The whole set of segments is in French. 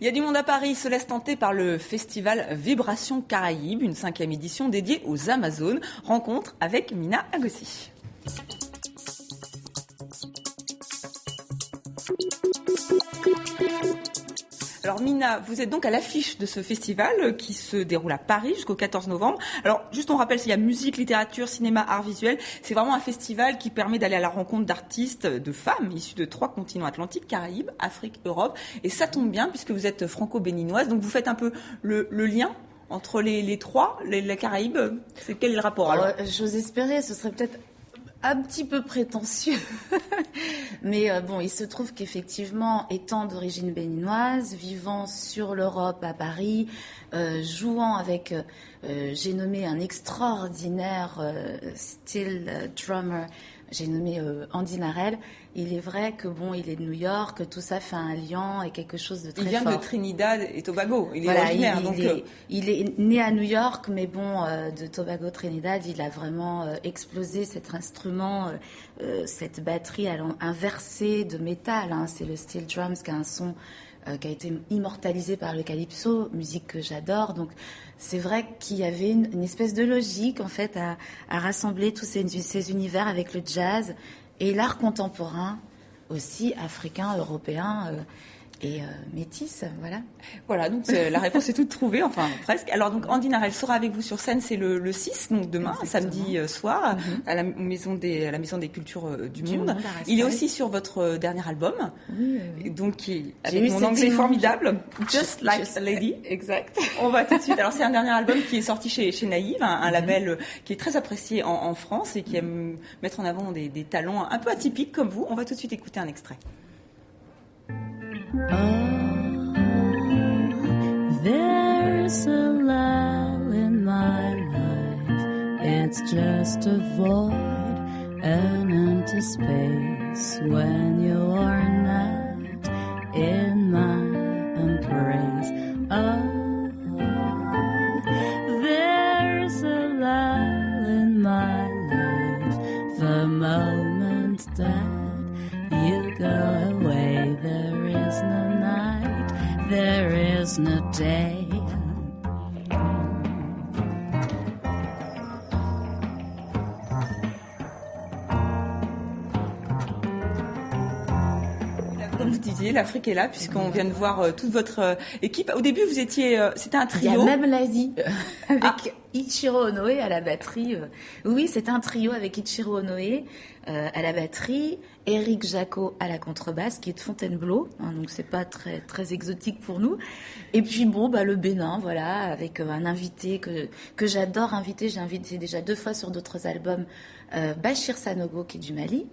Il y a du monde à Paris, se laisse tenter par le festival Vibration Caraïbes, une 5e édition dédiée aux Amazones. Rencontre avec Mina Agossi. Alors Mina, vous êtes donc à l'affiche de ce festival qui se déroule à Paris jusqu'au 14 novembre. Alors juste on rappelle, s'il y a musique, littérature, cinéma, art visuel, c'est vraiment un festival qui permet d'aller à la rencontre d'artistes, de femmes issues de 3 continents atlantiques, Caraïbes, Afrique, Europe. Et ça tombe bien puisque vous êtes franco-béninoise, donc vous faites un peu le lien entre les trois, les Caraïbes. Quel est le rapport alors ? J'ose espérer, ce serait peut-être un petit peu prétentieux. Mais bon, il se trouve qu'effectivement, étant d'origine béninoise, vivant sur l'Europe à Paris, jouant avec, j'ai nommé un extraordinaire steel drummer, j'ai nommé Andy Narell. Il est vrai que bon, il est de New York, que tout ça fait un lien et quelque chose de très fort. Il vient de Trinidad et Tobago. Il est originaire. Il est né à New York, mais bon, de Tobago, Trinidad, il a vraiment explosé cet instrument, cette batterie inversée de métal. Hein. C'est le steel drums qui a un son qui a été immortalisé par le calypso, musique que j'adore. Donc c'est vrai qu'il y avait une espèce de logique en fait à rassembler tous ces univers avec le jazz et l'art contemporain aussi africain, européen et métis, voilà. Voilà, donc la réponse est toute trouvée, enfin presque. Alors donc Andy Narell sera avec vous sur scène, c'est le 6, donc demain, samedi soir, à la maison des cultures du monde. Il est aussi sur votre dernier album, donc avec mon anglais formidable, Just Like a Lady. Exact. On va tout de suite. Alors c'est un dernier album qui est sorti chez Naïve, un label qui est très apprécié en France et qui aime mettre en avant des talents un peu atypiques comme vous. On va tout de suite écouter un extrait. Oh, there's a lull in my life. It's just a void, an empty space when you are not in my embrace. Oh, there's a lull in my life. The moment that you go away, there is no night, there is no day. Comme vous disiez, l'Afrique est là puisqu'on vient de voir toute votre équipe. Au début, vous étiez, c'était un trio. Il y a même l'Asie avec Ichiro Onoe à la batterie. Oui, c'est un trio avec Ichiro Onoe à la batterie, Eric Jacot à la contrebasse, qui est de Fontainebleau, hein, donc c'est pas très très exotique pour nous. Et puis bon, le Bénin, voilà, avec un invité que j'adore inviter. J'ai invité déjà 2 fois sur d'autres albums, Bachir Sanogo qui est du Mali.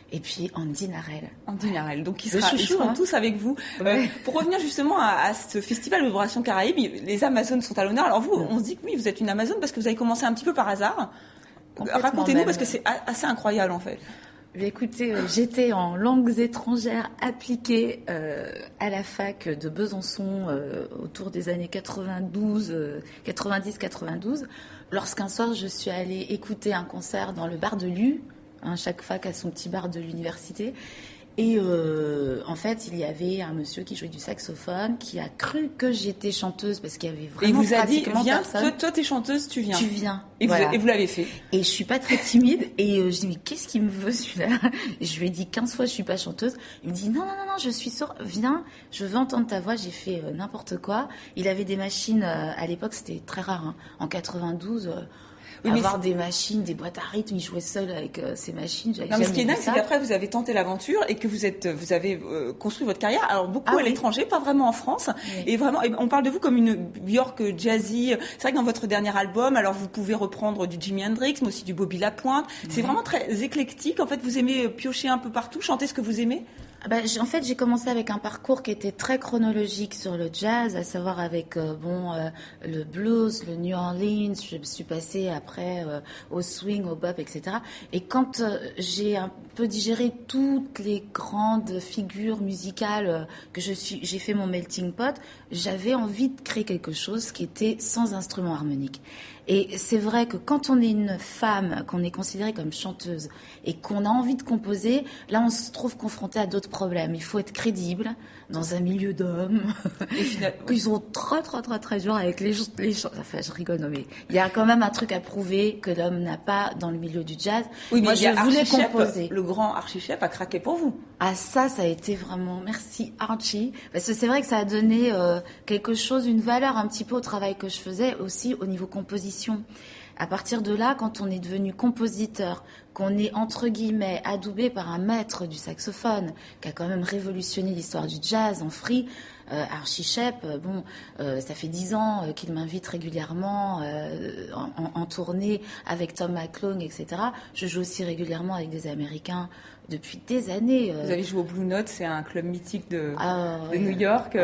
Et puis Andy Narell. Andy Narell, donc ils seront tous avec vous. Ouais. Pour revenir justement à ce festival de Vibration Caraïbes, les Amazones sont à l'honneur. Alors vous, on se dit que oui, vous êtes une Amazone parce que vous avez commencé un petit peu par hasard. Racontez-nous parce que c'est assez incroyable en fait. Écoutez, j'étais en langues étrangères appliquées à la fac de Besançon autour des années 90-92, lorsqu'un soir je suis allée écouter un concert dans le bar de l'U. Chaque fac a son petit bar de l'université. Et en fait, il y avait un monsieur qui jouait du saxophone, qui a cru que j'étais chanteuse parce qu'il y avait vraiment pratiquement personne. Et il vous a dit, viens, toi t'es chanteuse, tu viens. Tu viens. Et, voilà. Vous l'avez fait. Et je suis pas très timide. Et je dis, mais qu'est-ce qu'il me veut celui-là ? Je lui ai dit 15 fois, je suis pas chanteuse. Il me dit, non, je suis sûre, viens, je veux entendre ta voix. J'ai fait n'importe quoi. Il avait des machines, à l'époque, c'était très rare. En 92... avoir des machines, des boîtes à rythme, il jouait seul avec ces machines. Non, mais ce qui est dingue, c'est qu'après vous avez tenté l'aventure et que vous avez construit votre carrière. Alors beaucoup à l'étranger, pas vraiment en France. Oui. Et vraiment, on parle de vous comme une Björk jazzy. C'est vrai que dans votre dernier album, alors vous pouvez reprendre du Jimi Hendrix, mais aussi du Bobby Lapointe. C'est vraiment très éclectique. En fait, vous aimez piocher un peu partout, chanter ce que vous aimez. En fait, j'ai commencé avec un parcours qui était très chronologique sur le jazz, à savoir avec le blues, le New Orleans. Je suis passée après au swing, au bop, etc. Et quand j'ai un peu digéré toutes les grandes figures musicales j'ai fait mon melting pot, j'avais envie de créer quelque chose qui était sans instrument harmonique. Et c'est vrai que quand on est une femme, qu'on est considérée comme chanteuse et qu'on a envie de composer, là on se trouve confronté à d'autres problème. Il faut être crédible dans un milieu d'hommes. Ils sont très durs avec les gens. Enfin, je rigole, non, mais il y a quand même un truc à prouver que l'homme n'a pas dans le milieu du jazz. Oui, mais moi, je voulais composer. Le grand Archie Shepp a craqué pour vous. Ah, ça a été vraiment, merci Archie. Parce que c'est vrai que ça a donné quelque chose, une valeur un petit peu au travail que je faisais, aussi au niveau composition. À partir de là, quand on est devenu compositeur, qu'on est entre guillemets adoubé par un maître du saxophone qui a quand même révolutionné l'histoire du jazz en free, Archie Shepp, ça fait 10 ans qu'il m'invite régulièrement en tournée avec Tom McClone, etc. Je joue aussi régulièrement avec des Américains depuis des années. Vous avez joué au Blue Note, c'est un club mythique de New York.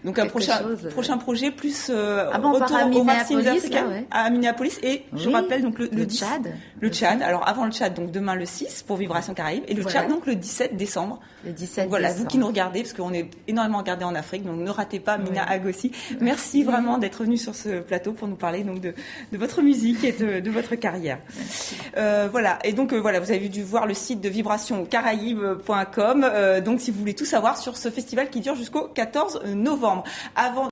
Donc un prochain projet plus retour aux racines africaines à Minneapolis. Et je rappelle donc le Tchad. Le Tchad. Alors avant le Tchad, donc demain le 6 pour Vibration Caraïbes. Et le Tchad donc le 17 décembre. Le 17 voilà, décembre. Vous qui nous regardez, parce qu'on est énormément regardés en Afrique, donc ne ratez pas Mina Agossi. Merci vraiment d'être venue sur ce plateau pour nous parler donc de votre musique et de votre carrière. Voilà, et donc vous avez dû voir le site de vibrationcaraïbes.com. Donc si vous voulez tout savoir sur ce festival qui dure jusqu'au 14 novembre. Avant